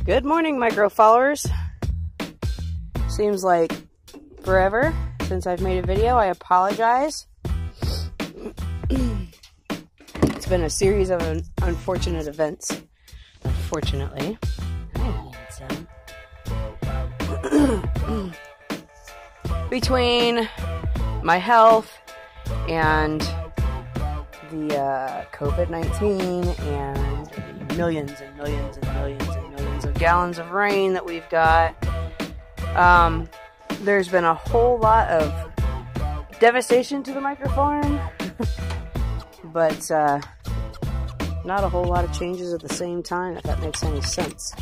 Good morning, micro followers. Seems like forever since I've made a video. I apologize. It's been a series of unfortunate events. Unfortunately. Between my health and the COVID-19 and millions and millions and millions and millions of gallons of rain that we've got, there's been a whole lot of devastation to the microfarm, but not a whole lot of changes at the same time, if that makes any sense.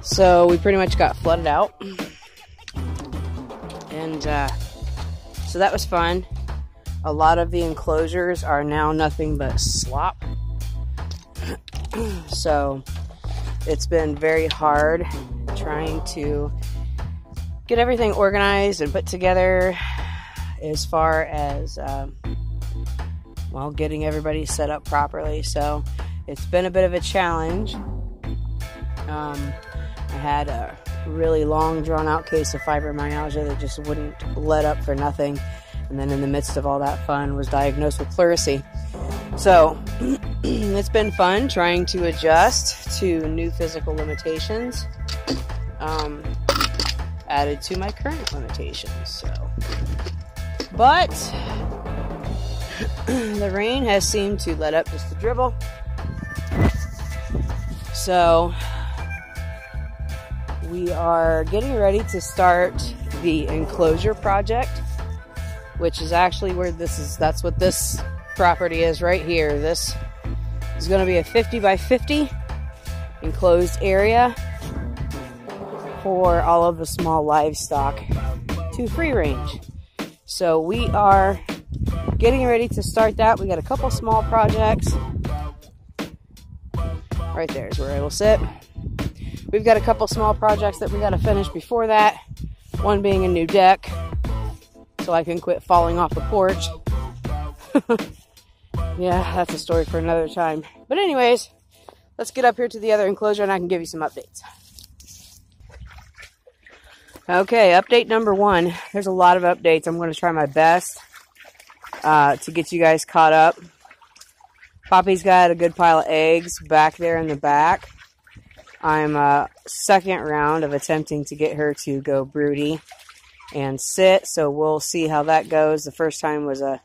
So we pretty much got flooded out, and so that was fun. A lot of the enclosures are now nothing but slop. So it's been very hard trying to get everything organized and put together as far as, well, getting everybody set up properly. So it's been a bit of a challenge. I had a really long, drawn-out case of fibromyalgia that just wouldn't let up for nothing. And then in the midst of all that fun, was diagnosed with pleurisy. So it's been fun trying to adjust to new physical limitations added to my current limitations. So, but the rain has seemed to let up just a dribble. So we are getting ready to start the enclosure project, which is actually where that's what this property is right here. This is going to be a 50 by 50 enclosed area for all of the small livestock to free range. So we are getting ready to start that. We got a couple small projects. Right there is where it'll sit. We've got a couple small projects that we got to finish before that. One being a new deck, so I can quit falling off the porch. Yeah, that's a story for another time. But anyways, let's get up here to the other enclosure and I can give you some updates. Okay, update number one. There's a lot of updates. I'm going to try my best to get you guys caught up. Poppy's got a good pile of eggs back there in the back. I'm second round of attempting to get her to go broody and sit, so we'll see how that goes. The first time was a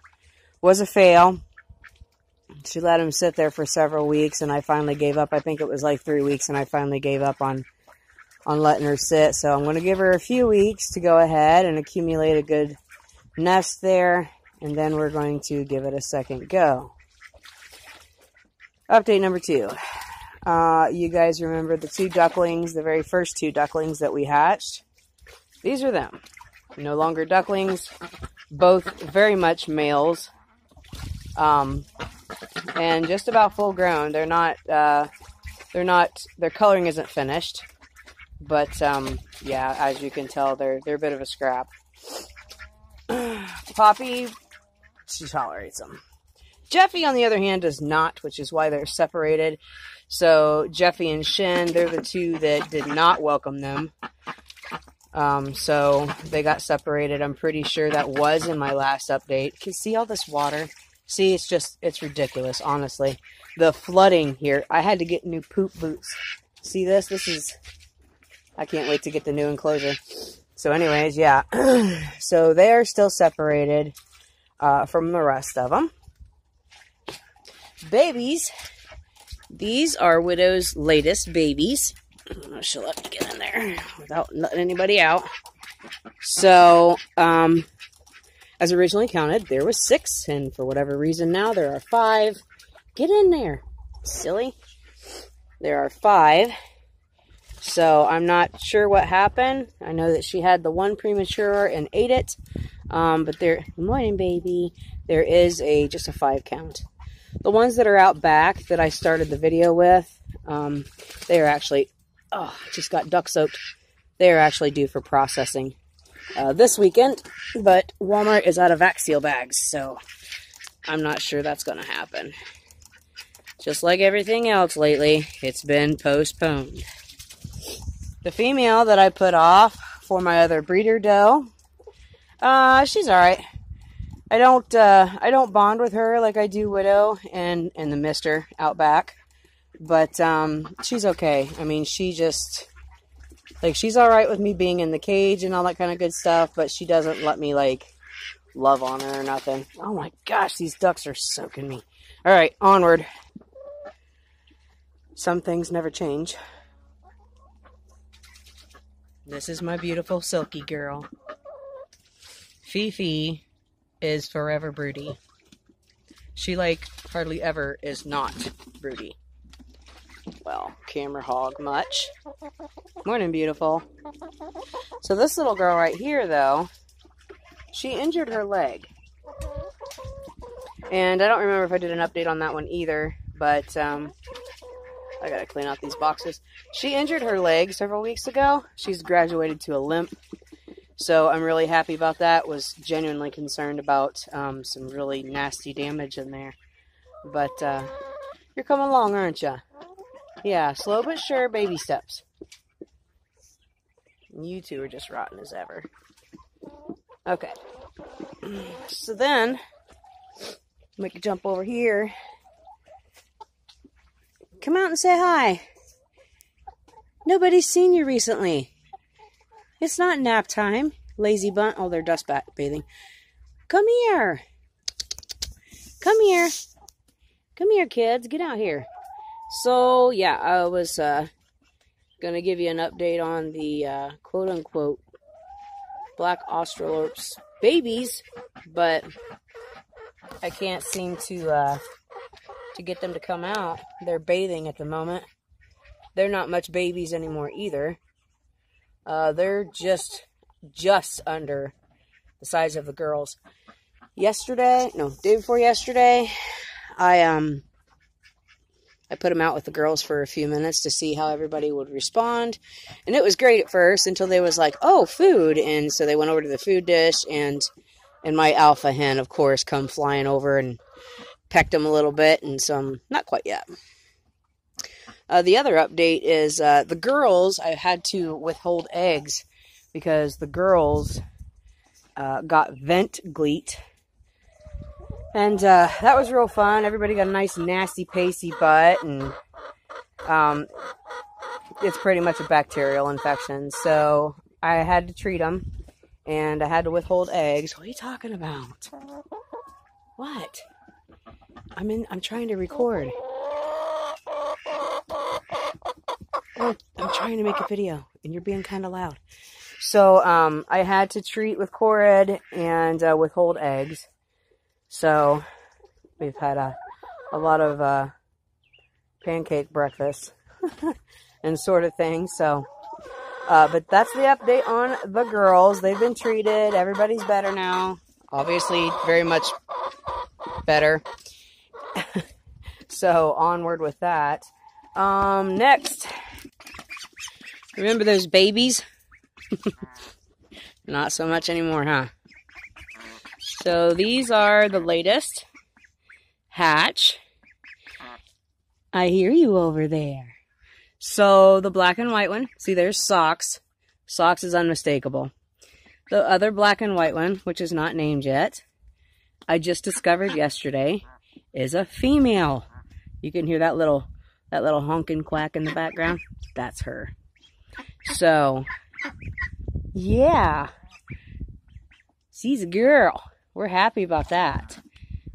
fail. She let him sit there for several weeks, and I finally gave up. I think it was like 3 weeks, and I finally gave up on letting her sit. So I'm going to give her a few weeks to go ahead and accumulate a good nest there, and then we're going to give it a second go. Update number two. You guys remember the two ducklings, the very first two ducklings that we hatched? These are them. No longer ducklings, both very much males, and just about full grown. They're not, their coloring isn't finished, but, yeah, as you can tell, they're a bit of a scrap. Poppy, she tolerates them. Jeffy, on the other hand, does not, which is why they're separated. So Jeffy and Shin, they're the two that did not welcome them. So they got separated. I'm pretty sure that was in my last update. Can you see all this water? See, it's ridiculous, honestly. The flooding here. I had to get new poop boots. See this? I can't wait to get the new enclosure. So anyways, yeah. So they are still separated from the rest of them. Babies. These are Widow's latest babies. I don't know if she'll let me get in there without letting anybody out. So, as originally counted, there was 6, and for whatever reason now there are 5. Get in there, silly. There are 5. So, I'm not sure what happened. I know that she had the one premature and ate it. But there, good morning, baby. There is just a 5 count. The ones that are out back that I started the video with, they are actually, just got duck soaked. They are actually due for processing this weekend, but Walmart is out of vac seal bags, so I'm not sure that's going to happen. just like everything else lately, it's been postponed. The female that I put off for my other breeder doe, she's alright. I don't bond with her like I do Widow and the Mister out back. But she's okay. I mean, she just, like, she's alright with me being in the cage and all that kind of good stuff, but she doesn't let me, like, love on her or nothing. Oh my gosh, these ducks are soaking me. Alright, onward. Some things never change. This is my beautiful silky girl. Fifi is forever broody. She, like, hardly ever is not broody. Well, camera hog much. Morning, beautiful. So this little girl right here, though, she injured her leg. And I don't remember if I did an update on that one either, but I gotta clean out these boxes. She injured her leg several weeks ago. She's graduated to a limp. So I'm really happy about that. Was genuinely concerned about some really nasty damage in there. But you're coming along, aren't you? Yeah, slow but sure, baby steps. You two are just rotten as ever. Okay. So then, make a jump over here. Come out and say hi. Nobody's seen you recently. It's not nap time. Lazy bunt. Oh, they're dust bathing. Come here. Come here. Come here, kids. Get out here. So, yeah, I was going to give you an update on the quote-unquote black Australorps babies, but I can't seem to get them to come out. They're bathing at the moment. They're not much babies anymore either. They're just under the size of the girls. Day before yesterday, I put them out with the girls for a few minutes to see how everybody would respond. And it was great at first until they was like, oh, food. And so they went over to the food dish, and my alpha hen, of course, come flying over and pecked them a little bit, and some, not quite yet. The other update is the girls, I had to withhold eggs because the girls got vent gleat. And that was real fun. Everybody got a nice nasty pasty butt, and it's pretty much a bacterial infection. So I had to treat them, and I had to withhold eggs. What are you talking about? What? I'm trying to record. I'm trying to make a video, and you're being kind of loud. So I had to treat with Corid and withhold eggs. So we've had a lot of pancake breakfast and sort of thing. So, but that's the update on the girls. They've been treated. Everybody's better now. Obviously, very much better. So onward with that. Next, remember those babies? Not so much anymore, huh? So these are the latest hatch. I hear you over there. So the black and white one, see there's Socks. Socks is unmistakable. The other black and white one, which is not named yet, I just discovered yesterday, is a female. You can hear that little honking quack in the background. That's her. So, yeah. She's a girl. We're happy about that.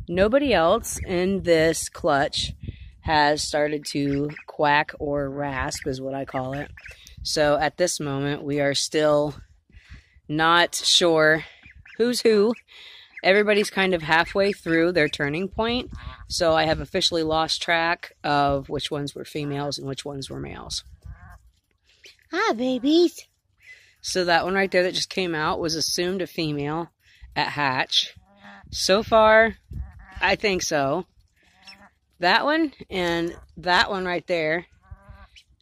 Nobody else in this clutch has started to quack or rasp, is what I call it. So at this moment, we are still not sure who's who. Everybody's kind of halfway through their turning point. So I have officially lost track of which ones were females and which ones were males. Hi, babies. So that one right there that just came out was assumed a female at hatch. So far, I think so. That one and that one right there,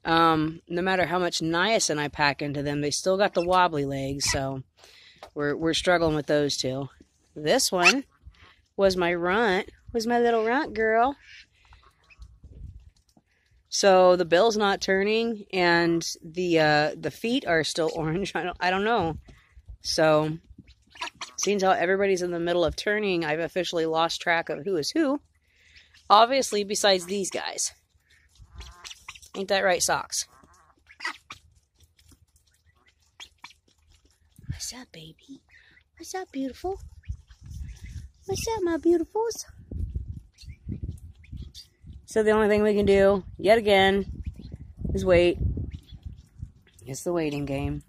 no matter how much niacin I pack into them, they still got the wobbly legs, so we're struggling with those two. This one was my runt, was my little runt girl. So the bill's not turning, and the feet are still orange. I don't know. So, seeing how everybody's in the middle of turning, I've officially lost track of who is who. Obviously, besides these guys. Ain't that right, Socks? What's up, baby? What's up, beautiful? What's up, my beautifuls? So the only thing we can do, yet again, is wait. It's the waiting game.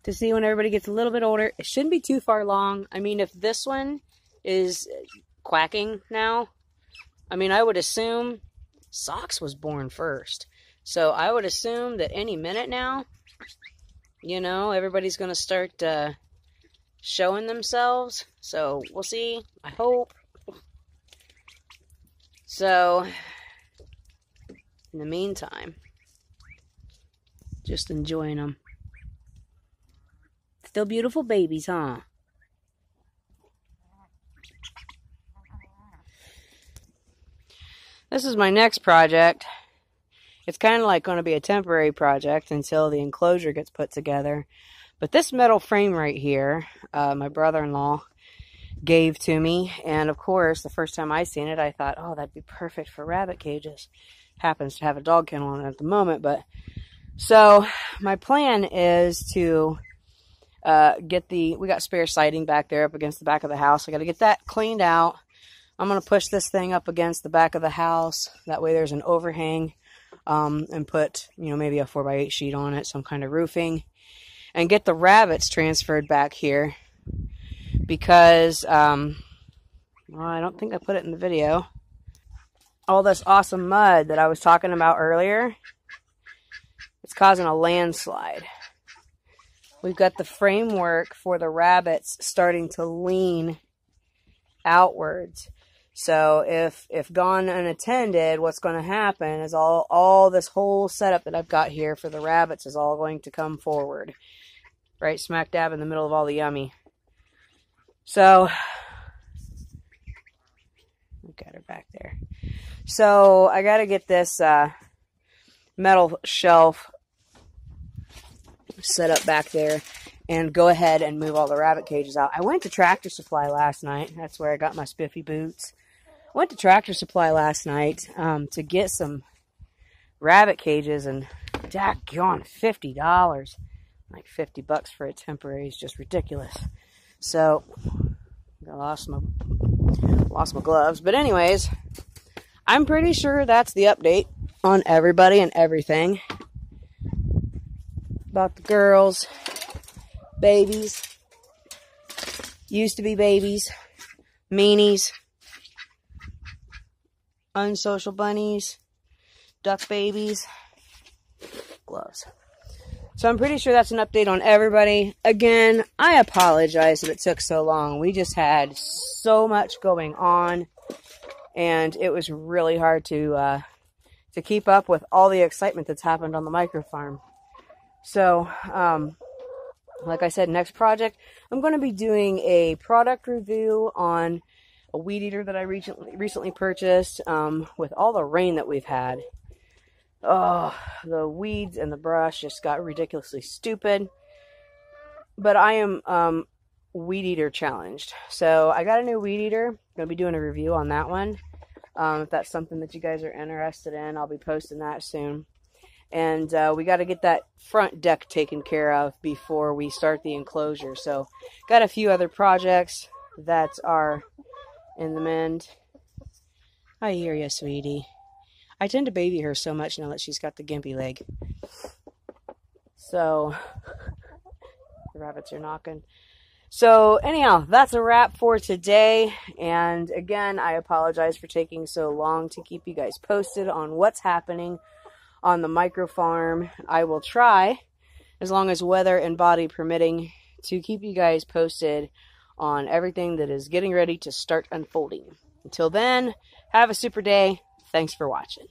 To see when everybody gets a little bit older. It shouldn't be too far long. I mean, if this one is quacking now, I mean, I would assume Socks was born first. So I would assume that any minute now, you know, everybody's going to start showing themselves. So we'll see. I hope. So, in the meantime, just enjoying them. Still beautiful babies, huh? This is my next project. It's kind of like going to be a temporary project until the enclosure gets put together. But this metal frame right here, my brother-in-law gave to me, and of course the first time I seen it I thought, oh, that'd be perfect for rabbit cages. Happens to have a dog kennel on it at the moment, but so my plan is to we got spare siding back there up against the back of the house. I got to get that cleaned out. I'm going to push this thing up against the back of the house, that way there's an overhang, and put, you know, maybe a 4x8 sheet on it, some kind of roofing, and get the rabbits transferred back here. Because, well, I don't think I put it in the video. All this awesome mud that I was talking about earlier, it's causing a landslide. We've got the framework for the rabbits starting to lean outwards. So if gone unattended, what's going to happen is all this whole setup that I've got here for the rabbits is all going to come forward. Right smack dab in the middle of all the yummy. So, look at her back there. So, I got to get this metal shelf set up back there and go ahead and move all the rabbit cages out. I went to Tractor Supply last night. That's where I got my spiffy boots. Went to Tractor Supply last night to get some rabbit cages, and daggone, $50. Like $50 for a temporary is just ridiculous. So, I lost my gloves. But anyways, I'm pretty sure that's the update on everybody and everything. About the girls, babies, used to be babies, meanies, unsocial bunnies, duck babies, gloves. So I'm pretty sure that's an update on everybody. Again, I apologize that it took so long. We just had so much going on, and it was really hard to keep up with all the excitement that's happened on the micro farm. So, like I said, next project, I'm going to be doing a product review on a weed eater that I recently purchased. With all the rain that we've had, oh, the weeds and the brush just got ridiculously stupid. But I am weed eater challenged. So I got a new weed eater. I'm going to be doing a review on that one. If that's something that you guys are interested in, I'll be posting that soon. And we got to get that front deck taken care of before we start the enclosure. So got a few other projects that are in the mend. I hear you, sweetie. I tend to baby her so much now that she's got the gimpy leg. So, the rabbits are knocking. So, anyhow, that's a wrap for today. And again, I apologize for taking so long to keep you guys posted on what's happening on the micro farm. I will try, as long as weather and body permitting, to keep you guys posted on everything that is getting ready to start unfolding. Until then, have a super day. Thanks for watching.